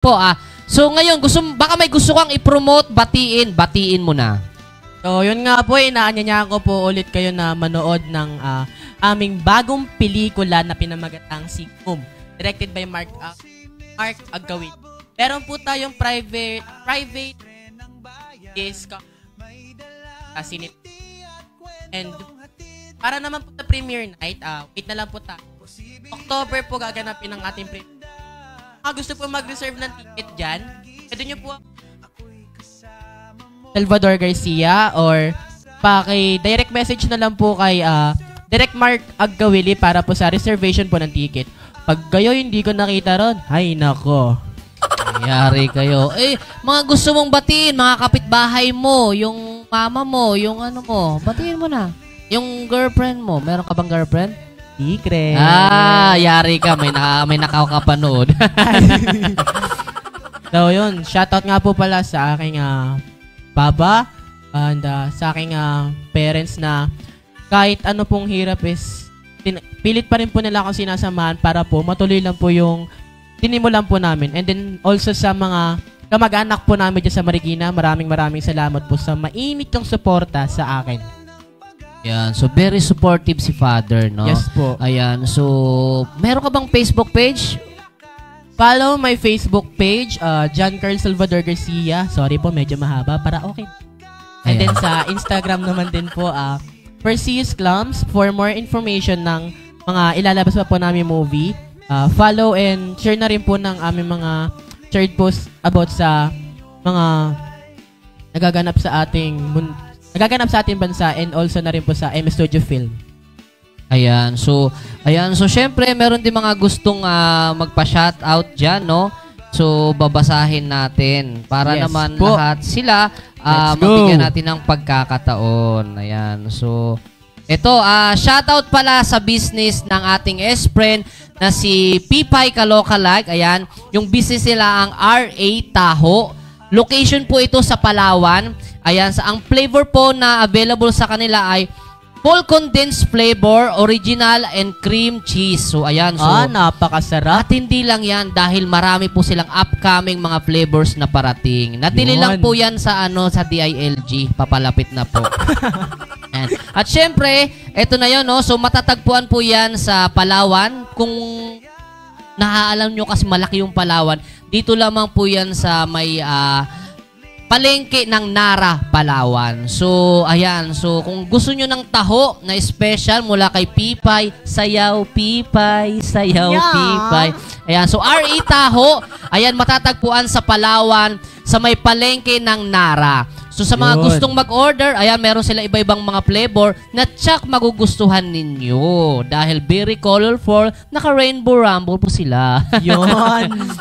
po So ngayon, baka may gusto kang i-promote, batiin mo na. So yun nga po, inaanyayahan ko po ulit kayo na manood ng aming bagong pelikula na pinamagatang Si Boom, directed by Mark Agawin. Meron po tayong private is Sinit. And para naman po sa premiere night, wait na lang po tayo. October po gaganapin ang ating premiere. Gusto po mag-reserve ng ticket dyan, pwede nyo po Salvador Garcia or direct message na lang po kay Direct Mark Agawili para po sa reservation po ng ticket. Pag kayo hindi ko nakita ron, ay nako. Yari kayo. Mga gusto mong batiin, mga kapitbahay mo, yung mama mo, yung ano mo, batiin mo na. Yung girlfriend mo, meron ka bang girlfriend? Secret. Yari ka. May nakakapanood. So, yun. Shoutout nga po pala sa aking baba and sa aking parents na kahit ano pong hirap is pilit pa rin po nila akong sinasamahan para po matuloy lang po yung tinimulan po namin. And then also sa mga kamag-anak po namin dyan sa Marikina, maraming salamat po sa mainit yung suporta sa akin. Yan. So, very supportive si Father, no? Yes po. Ayan. So, meron ka bang Facebook page? Follow my Facebook page, John Carl Salvador Garcia. Sorry po, medyo mahaba para okay. And then sa Instagram naman din po, Perseus Clams. For more information ng mga ilalabas pa po namin movie, follow and share na rin po ng aming mga shared posts about sa mga nagaganap sa ating bansa and also na rin po sa M Studio Film. Ayan. So syempre meron din mga gustong magpa-shoutout diyan, no? So babasahin natin para naman po lahat sila mabigyan natin ng pagkakataon. Ayan. So ito, shoutout pala sa business ng ating S-friend na si Pipay Kalokalike. Ayan. Yung business nila ang RA Taho. Location po ito sa Palawan. Ayan, ang flavor po na available sa kanila ay full condensed flavor, original, and cream cheese. So, ayan. So, napakasarap. At hindi lang yan dahil marami po silang upcoming mga flavors na parating. Natili lang po yan sa DILG. Papalapit na po. At syempre, eto na yun, no? So, matatagpuan po yan sa Palawan. Kung naaalam nyo kasi malaki yung Palawan, dito lamang po yan sa may palengke ng Nara, Palawan. So, ayan. So, kung gusto nyo ng taho na special mula kay Pipay, sayaw, Pipay, sayaw, Pipay. Ayan. So, RA Taho, ayan, matatagpuan sa Palawan, sa may palengke ng Nara. So, sa mga gustong mag-order, ayan, meron sila iba-ibang mga flavor na tsak magugustuhan ninyo. Dahil very colorful, naka-rainbow rumble po sila. Yun.